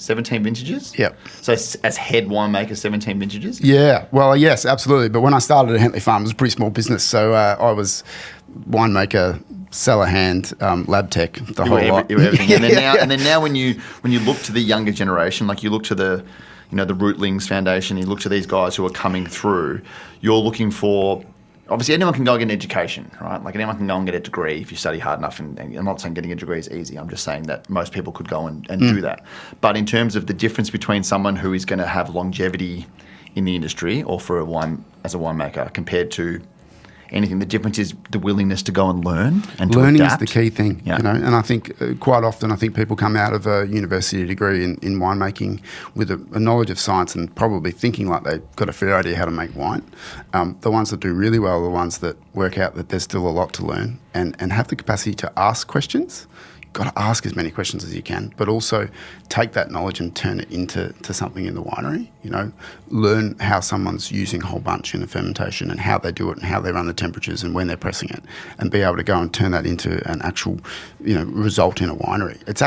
vintages? Yep. So as head winemaker, 17 vintages? Yeah. Well, yes, absolutely. But when I started at Hentley Farm, it was a pretty small business. So I was winemaker, cellar hand, lab tech, the whole lot. Everything. And then now when you look to the younger generation, like you look to the Rootlings Foundation, you look to these guys who are coming through, you're looking for... Obviously, anyone can go and get an education, right? Like anyone can go and get a degree if you study hard enough. And I'm not saying getting a degree is easy. I'm just saying that most people could go and do that. But in terms of the difference between someone who is going to have longevity in the industry or for as a winemaker compared to anything, the difference is the willingness to go and learn and to Learning adapt. is the key thing, and I think quite often people come out of a university degree in winemaking with a knowledge of science and probably thinking like they've got a fair idea how to make wine. The ones that do really well are the ones that work out that there's still a lot to learn and have the capacity to ask questions. Got to ask as many questions as you can, but also take that knowledge and turn it into something in the winery. Learn how someone's using whole bunch in a fermentation and how they do it and how they run the temperatures and when they're pressing it, and be able to go and turn that into an actual, result in a winery. It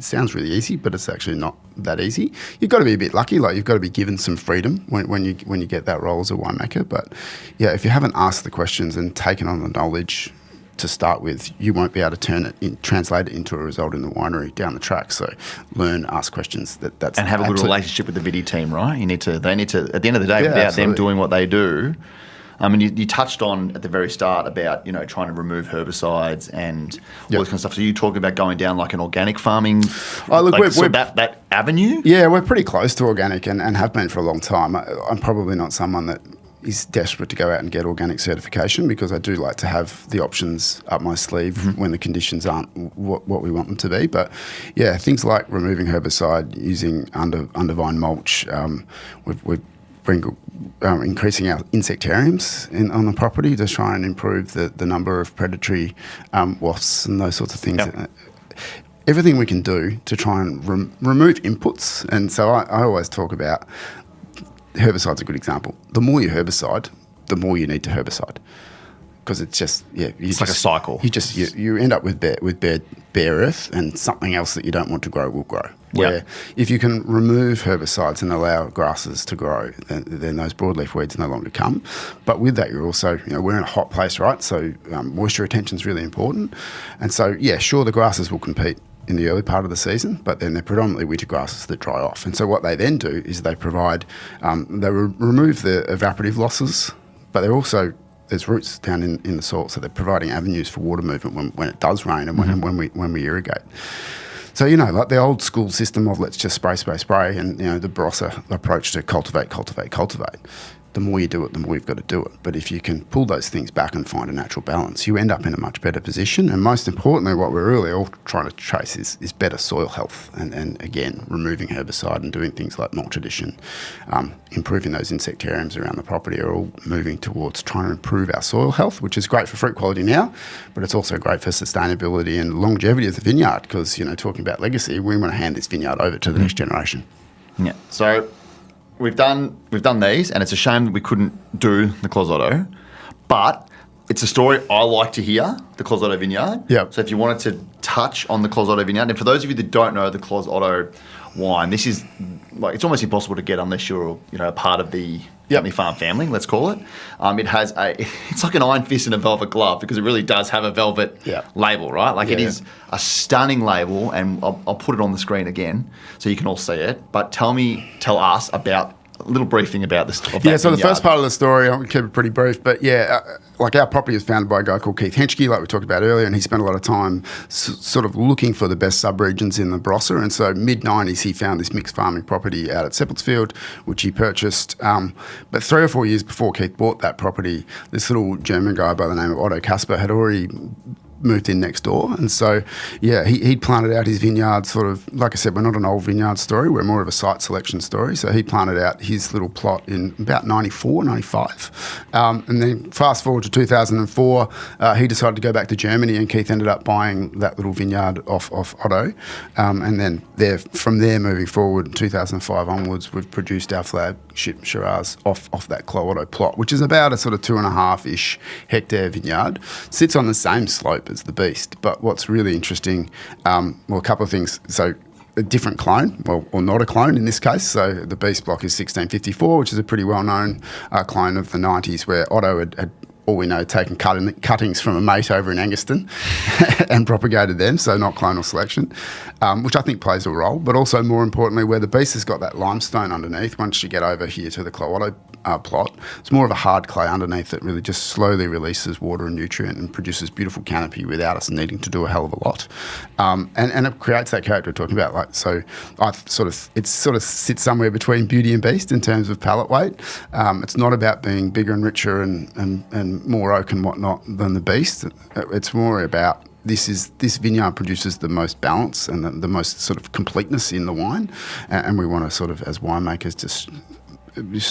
sounds really easy, but it's actually not that easy. You've got to be a bit lucky, like you've got to be given some freedom when you get that role as a winemaker. But yeah, if you haven't asked the questions and taken on the knowledge to start with, you won't be able to translate it into a result in the winery down the track. So learn, ask questions. That's and have a good relationship with the viti team, right? They need to, at the end of the day, without them doing what they do. I mean, you touched on at the very start about, trying to remove herbicides and all this kind of stuff. So you talking about going down like an organic farming, that avenue? Yeah, we're pretty close to organic and have been for a long time. I'm probably not someone that is desperate to go out and get organic certification, because I do like to have the options up my sleeve when the conditions aren't what we want them to be. But yeah, things like removing herbicide, using undervine mulch, we've been increasing our insectariums on the property to try and improve the number of predatory wasps and those sorts of things. Yep. Everything we can do to try and remove inputs. And so I always talk about herbicide's a good example. The more you herbicide, the more you need to herbicide, because it's just it's like a cycle. You end up with bare earth, and something else that you don't want to grow will grow. Where if you can remove herbicides and allow grasses to grow, then those broadleaf weeds no longer come. But with that, you're also, we're in a hot place, right? So moisture retention is really important. And so, sure, the grasses will compete in the early part of the season, but then they're predominantly winter grasses that dry off. And so what they then do is they provide, remove the evaporative losses, but they're also, there's roots down in the soil, so they're providing avenues for water movement when it does rain and when we irrigate. So, like the old school system of let's just spray, and, the Barossa approach to cultivate. The more you do it, the more you've got to do it. But if you can pull those things back and find a natural balance, you end up in a much better position. And most importantly, what we're really all trying to chase is better soil health. And again, removing herbicide and doing things like mulch addition, improving those insectariums around the property are all moving towards trying to improve our soil health, which is great for fruit quality now, but it's also great for sustainability and longevity of the vineyard, because, talking about legacy, we want to hand this vineyard over to the next generation. Yeah. So We've done these, and it's a shame that we couldn't do the Clos Otto, but it's a story I like to hear, the Clos Otto vineyard. Yep. So if you wanted to touch on the Clos Otto vineyard, and for those of you that don't know the Clos Otto wine, this is like, it's almost impossible to get unless you're a part of the Hentley Farm family, let's call it. It has it's like an iron fist in a velvet glove because it really does have a velvet label, right? Like it is a stunning label, and I'll put it on the screen again so you can all see it. But tell us about a little briefing about this. So the first part of the story, I'll keep it pretty brief, but like our property was founded by a guy called Keith Henschke, like we talked about earlier, and he spent a lot of time sort of looking for the best subregions in the Barossa. And so mid-90s, he found this mixed farming property out at Seppeltsfield, which he purchased. But 3 or 4 years before Keith bought that property, this little German guy by the name of Otto Kasper had already moved in next door. And so, he'd planted out his vineyard sort of, like I said, we're not an old vineyard story, we're more of a site selection story. So he planted out his little plot in about 94, 95. And then fast forward to 2004, he decided to go back to Germany, and Keith ended up buying that little vineyard off Otto. And then from there moving forward, 2005 onwards, we've produced our flagship Shiraz off that Clos Otto plot, which is about a sort of 2.5-ish hectare vineyard. Sits on the same slope as the Beast, but what's really interesting, a couple of things. So a different clone, or not a clone in this case. So the Beast block is 1654, which is a pretty well-known clone of the 90s, where Otto had all we know, taken cuttings from a mate over in Angaston and propagated them, so not clonal selection, which I think plays a role. But also, more importantly, where the Beast has got that limestone underneath, once you get over here to the Clos Otto plot, it's more of a hard clay underneath that really just slowly releases water and nutrient and produces beautiful canopy without us needing to do a hell of a lot. And it creates that character we're talking about. Like, so it sort of sits somewhere between Beauty and Beast in terms of palate weight. It's not about being bigger and richer and more oak and whatnot than the Beast. It's more about this vineyard produces the most balance and the most sort of completeness in the wine, and we want to sort of, as winemakers, just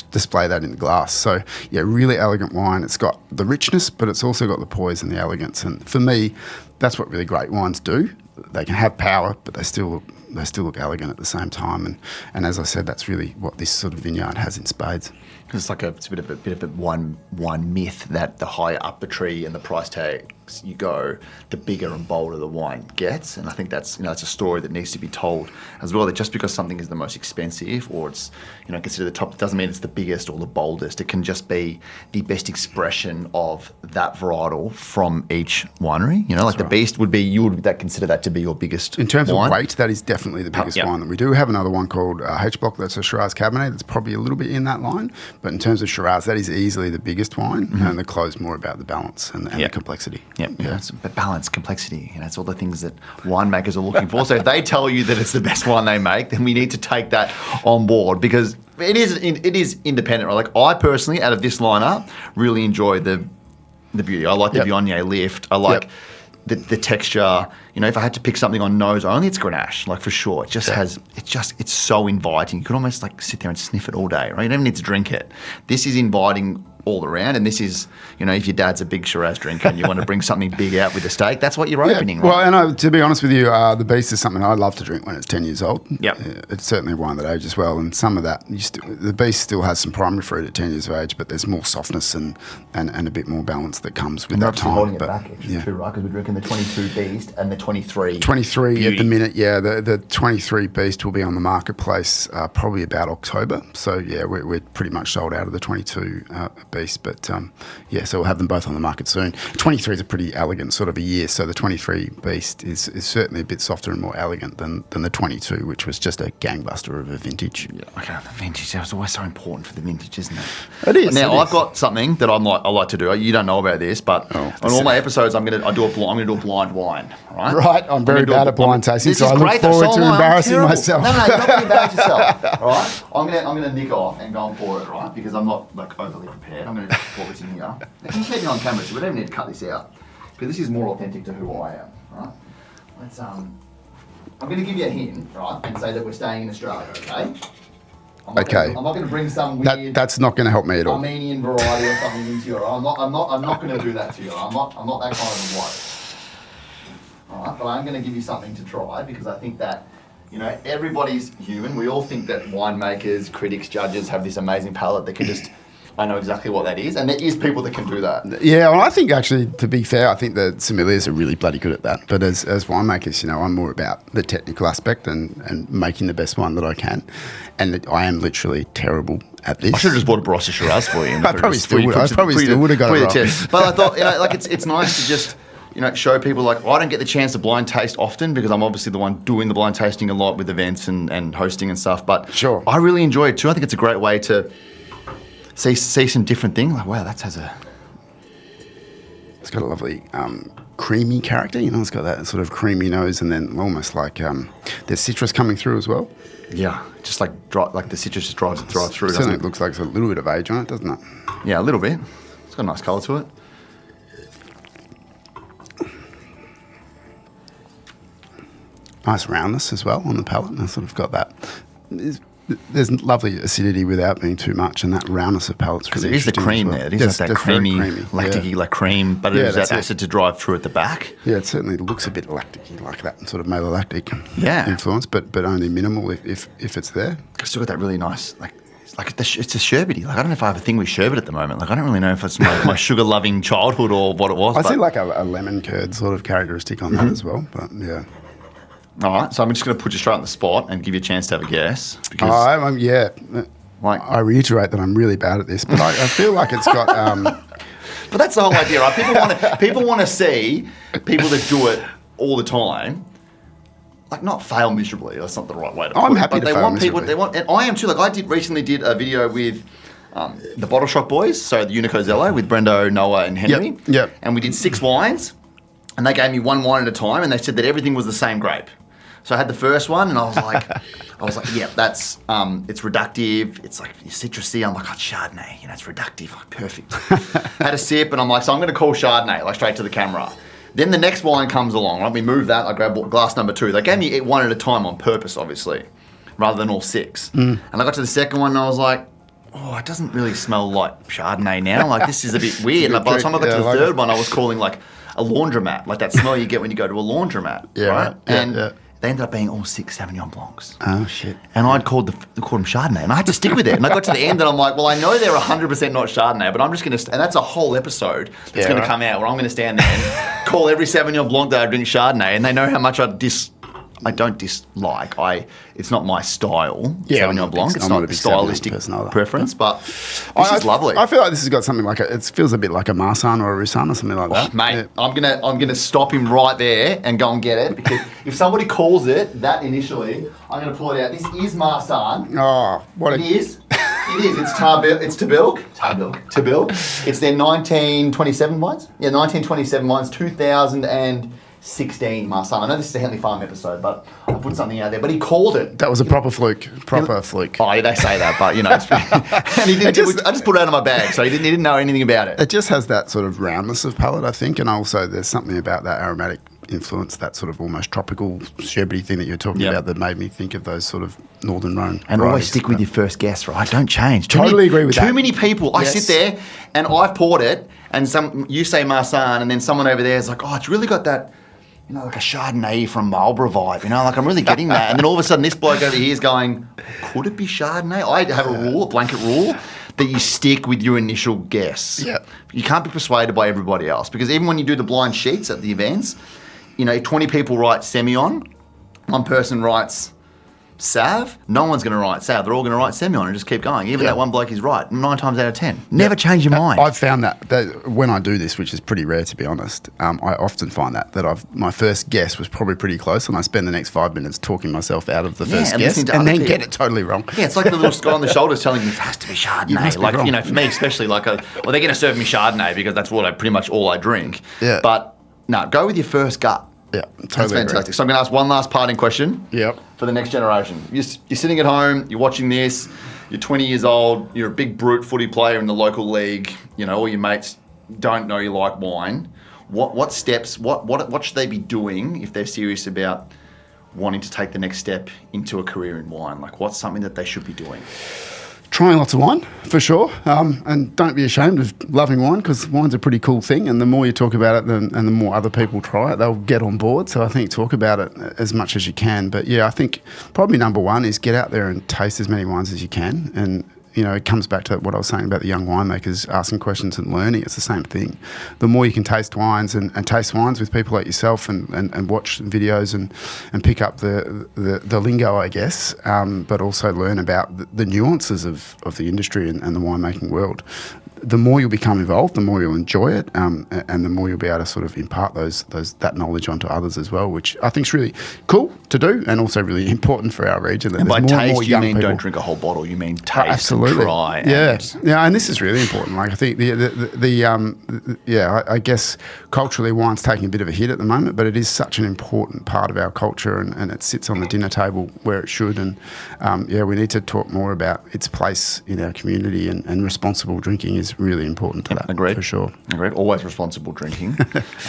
display that in the glass. So yeah, really elegant wine. It's got the richness, but it's also got the poise and the elegance. And for me, that's what really great wines do. They can have power, but they still look elegant at the same time. And as I said, that's really what this sort of vineyard has in spades. It's a bit of a wine myth that the higher up the tree and the price tags you go, the bigger and bolder the wine gets. And I think that's it's a story that needs to be told as well. That just because something is the most expensive or it's considered the top, doesn't mean it's the biggest or the boldest. It can just be the best expression of that varietal from each winery. The Beast would be, you would consider that to be your biggest in terms wine. of weight. That is definitely the biggest wine that we do. We have another one called H Block. That's a Shiraz Cabernet. That's probably a little bit in that line. But in terms of Shiraz, that is easily the biggest wine, and the Clos more about the balance and the complexity. It's balance, complexity. It's all the things that winemakers are looking for. So if they tell you that it's the best wine they make, then we need to take that on board because it is independent. Right? Like I personally, out of this lineup, really enjoy the beauty. I like the Viognier lift. I like the texture. If I had to pick something on nose only, it's Grenache, like for sure. It just it's so inviting. You could almost like sit there and sniff it all day, right? You don't even need to drink it. This is inviting all around, and this is, if your dad's a big Shiraz drinker and you want to bring something big out with a steak, that's what you're opening, right? Well, and to be honest with you, the Beast is something I love to drink when it's 10 years old. It's certainly a wine that ages well, and some of that, the Beast still has some primary fruit at 10 years of age, but there's more softness and a bit more balance that comes with that time. Holding it back, actually, too, right? Because we're drinking the 22 Beast and the 23 Beauty. At the minute, the 23 Beast will be on the marketplace probably about October. So yeah, we're pretty much sold out of the 22 Beast, but so we'll have them both on the market soon. 23 is a pretty elegant sort of a year, so the 23 Beast is certainly a bit softer and more elegant than the 22, which was just a gangbuster of a vintage. Yeah, okay, the vintage, that was always so important for the vintage, isn't it? It is. Now, I've got something that I like to do. You don't know about this, but on all my episodes, I'm going to do a blind wine, right? Right, I'm very bad at blind tasting, so I look great, forward to embarrassing myself. No, you're not going to embarrass yourself, right? I'm going to nick off and go and pour it, right? Because I'm not overly prepared. I'm going to pour this in here. They can keep me on camera, so we don't even need to cut this out. Because this is more authentic to who I am, right? Let's I'm going to give you a hint, right, and say that we're staying in Australia, okay? I'm not going to bring some weird. That's not going to help me at all. Armenian variety or something into you. I'm not going to do that to you. I'm not that kind of a bloke. All right, but I'm going to give you something to try because I think that everybody's human. We all think that winemakers, critics, judges have this amazing palate that can just. I know exactly what that is, and there is people that can do that. Yeah, well, I think actually, to be fair, I think the sommeliers are really bloody good at that. But as winemakers, I'm more about the technical aspect and making the best wine that I can. And I am literally terrible at this. I should have just bought a Barossa Shiraz for you. I probably still would have got it wrong. But I thought, like it's nice to just, show people like, I don't get the chance to blind taste often because I'm obviously the one doing the blind tasting a lot with events and hosting and stuff. But sure, I really enjoy it too. I think it's a great way to see some different things. Like, wow, it's got a lovely creamy character. It's got that sort of creamy nose, and then almost like there's citrus coming through as well. Yeah, just like the citrus just drives through. Certainly, it looks like there's a little bit of age on it, doesn't it? Yeah, a little bit. It's got a nice colour to it. Nice roundness as well on the palate. I sort of got that. There's lovely acidity without being too much, and that roundness of palate's really because it is the cream well. there. It is like that creamy, lactic-y, yeah. like cream, but it is that acid to drive through at the back. Yeah, it certainly looks a bit lactic-y, like that sort of malolactic influence, but only minimal if it's there. It's still got that really nice, it's a sherbety. Like, I don't know if I have a thing with sherbet at the moment. Like, I don't really know if it's my sugar-loving childhood or what it was. I see like a lemon curd sort of characteristic on that as well, but yeah. All right, so I'm just going to put you straight on the spot and give you a chance to have a guess. Because, I reiterate that I'm really bad at this, but I feel like it's got... But that's the whole idea, right? People want to see people that do it all the time, like, not fail miserably. That's not the right way to put it. I'm happy to fail miserably. And I am too. Like, I recently did a video with the Bottle Shock Boys, so the Unico Zello with Brendo, Noah, and Henry. Yep. And we did 6 wines, and they gave me one wine at a time, and they said that everything was the same grape. So I had the first one, and I was like, yeah, that's it's reductive. It's like citrusy. I'm like, oh, Chardonnay, it's reductive, like perfect. Had a sip, and I'm like, so I'm going to call Chardonnay, like straight to the camera. Then the next wine comes along. Right, we move that. I grab glass number 2. They gave me one at a time on purpose, obviously, rather than all 6. And I got to the second one, and I was like, oh, it doesn't really smell like Chardonnay now. Like, this is a bit weird. Like, by the time I got to the third one, I was calling like a laundromat, like that smell you get when you go to a laundromat, right? And they ended up being all 6 Sauvignon Blancs. Oh, shit. And I'd called them Chardonnay, and I had to stick with it. And I got to the end, and I'm like, well, I know they're 100% not Chardonnay, but I'm just going to... And that's a whole episode that's going to come out where I'm going to stand there and call every Sauvignon Blanc that I drink Chardonnay, and they know how much I don't dislike. It's not my style, Sauvignon Blanc. It's not a stylistic preference, but this is lovely. I feel like this has got something like it feels a bit like a Marsanne or a Roussanne or something like that. Mate, yeah. I'm gonna stop him right there and go and get it, because if somebody calls it that initially, I'm gonna pull it out. This is Marsanne. Oh, It is. It's Tabilk. It's their 1927 wines. Yeah, 1927 wines, 2016 Marsanne. I know this is a Hentley Farm episode, but I put something out there. But he called it. That was a proper fluke. Fluke. Oh, yeah, they say that, but and he didn't. I just put it out of my bag, so he didn't know anything about it. It just has that sort of roundness of palate, I think, and also there's something about that aromatic influence, that sort of almost tropical sherbety thing that you're talking about, that made me think of those sort of Northern Rhone. And always stick with your first guess, right? Don't change. Totally agree with that. Too many people. I sit there and I've poured it, and you say Marsanne, and then someone over there is like, oh, it's really got that, like a Chardonnay from Marlborough vibe, like I'm really getting that. And then all of a sudden this bloke over here is going, could it be Chardonnay? I have a blanket rule, that you stick with your initial guess. Yeah. You can't be persuaded by everybody else, because even when you do the blind sheets at the events, 20 people write Semillon, one person writes Sav, no one's going to write Sav. They're all going to write Semillon and just keep going. Even that one bloke is right 9 times out of 10. Never change your mind. I've found that when I do this, which is pretty rare to be honest, I often find that my first guess was probably pretty close, and I spend the next 5 minutes talking myself out of the first guess and then get it totally wrong. Yeah, it's like the little guy on the shoulders telling me it has to be Chardonnay. For me especially, they're going to serve me Chardonnay because that's pretty much all I drink. Yeah. But no, go with your first gut. Yeah, totally. That's fantastic. Agree. So I'm going to ask one last parting question. Yep. For the next generation. You're sitting at home, you're watching this, you're 20 years old, you're a big brute footy player in the local league, all your mates don't know you like wine. What steps, what should they be doing if they're serious about wanting to take the next step into a career in wine? Like, what's something that they should be doing? Trying lots of wine, for sure. And don't be ashamed of loving wine, because wine's a pretty cool thing. And the more you talk about it and the more other people try it, they'll get on board. So I think talk about it as much as you can. But yeah, I think probably number one is get out there and taste as many wines as you can. And it comes back to what I was saying about the young winemakers asking questions and learning. It's the same thing. The more you can taste wines and taste wines with people like yourself and watch videos and pick up the lingo, I guess, but also learn about the nuances of the industry and the winemaking world, the more you'll become involved, the more you'll enjoy it, and the more you'll be able to sort of impart that knowledge onto others as well, which I think is really cool to do and also really important for our region. And by taste, you mean don't drink a whole bottle. You mean taste, absolutely, and try. Yeah, and this is really important. Like I think I guess culturally wine's taking a bit of a hit at the moment, but it is such an important part of our culture, and it sits on the dinner table where it should. And we need to talk more about its place in our community, and responsible drinking is really important to that. Agreed. For sure. Agreed. Always responsible drinking.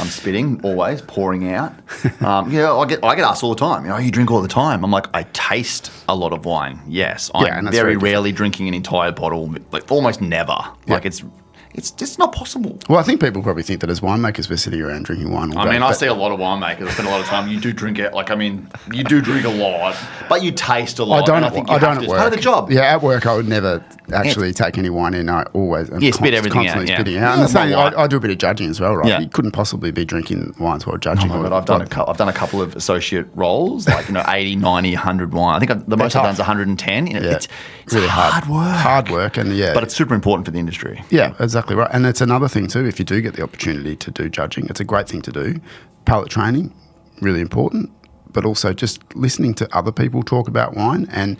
Spitting, always pouring out. I get asked all the time. You drink all the time. I'm like, I taste a lot of wine. Yes, I'm very rarely drinking an entire bottle. Like almost never. Yeah. Like it's just not possible. Well, I think people probably think that as winemakers we're sitting around drinking wine all day. I see a lot of winemakers. I spend a lot of time. You do drink it. You do drink a lot, but you taste a lot. I don't at work. It's part of the job. Yeah, at work I would never actually take any wine in. I always spit everything out. Spitting out. And the same, I do a bit of judging as well, right? Yeah. You couldn't possibly be drinking wines while judging. But I've done a couple of associate roles, 80, 90, 100 wine. I think the most I've done is 110. It's really hard work. Hard work, but it's super important for the industry. Yeah, exactly right. And it's another thing too, if you do get the opportunity to do judging, it's a great thing to do. Palate training, really important, but also just listening to other people talk about wine and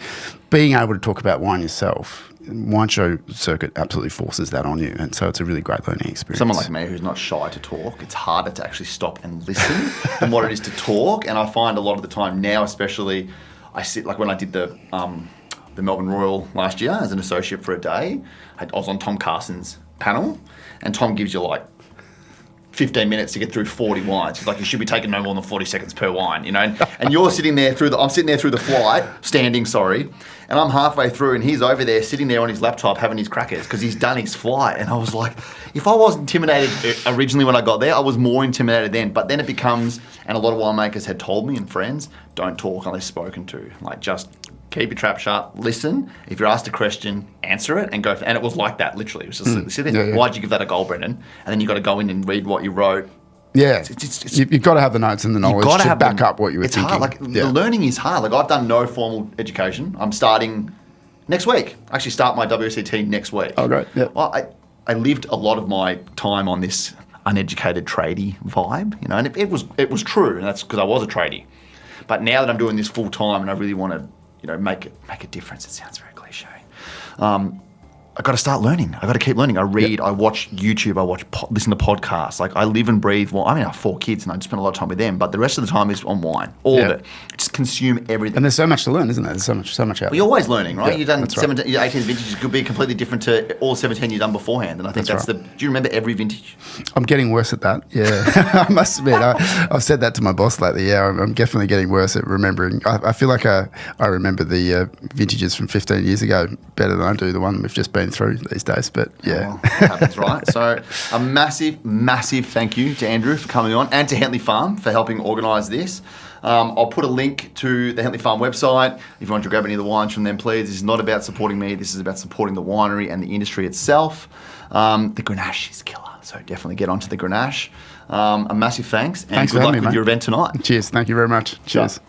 being able to talk about wine yourself. Wine show circuit absolutely forces that on you, and so it's a really great learning experience. Someone like me who's not shy to talk, it's harder to actually stop and listen than what it is to talk. And I find a lot of the time now, especially, I sit like when I did the Melbourne Royal last year as an associate for a day. I was on Tom Carson's panel, and Tom gives you 15 minutes to get through 40 wines. He's like, you should be taking no more than 40 seconds per wine, And you're sitting there I'm sitting there through the flight, and I'm halfway through, and he's over there sitting there on his laptop having his crackers because he's done his flight. And I was like, if I wasn't intimidated originally when I got there, I was more intimidated then. But then it becomes, and a lot of winemakers had told me and friends, don't talk unless spoken to. Just keep your trap shut, listen. If you're asked a question, answer it and go. And it was like that, literally. It was just sit there. Why'd you give that a goal, Brendan? And then you got to go in and read what you wrote. Yeah, you've got to have the notes and the knowledge to back up what you were thinking. It's hard. The learning is hard. I've done no formal education. I'm starting next week. I actually start my WSET next week. Oh, great. Yeah. Well, I lived a lot of my time on this uneducated tradie vibe, and it was true, and that's because I was a tradie. But now that I'm doing this full time and I really want to, make a difference. It sounds very cliche. I got to start learning. I got to keep learning. I read, I watch YouTube, listen to podcasts. I live and breathe. Well, I have 4 kids and I spend a lot of time with them, but the rest of the time is on wine. All of it. Just consume everything. And there's so much to learn, isn't there? There's so much out there. You're always learning, right? Yeah, You've done your 18 vintages could be completely different to all 17 you've done beforehand. And I think that's do you remember every vintage? I'm getting worse at that. Yeah. I must admit, I've said that to my boss lately. Yeah, I'm definitely getting worse at remembering. I feel like I remember the vintages from 15 years ago better than I do the one we've just been through these days. But yeah, that happens, right? So a massive thank you to Andrew for coming on, and to Hentley Farm for helping organise this. I'll put a link to the Hentley Farm website. If you want to grab any of the wines from them, please. This is not about supporting me. This is about supporting the winery and the industry itself. The Grenache is killer, so definitely get onto the Grenache. A massive thanks, and good luck with your event tonight. Cheers. Thank you very much. Cheers.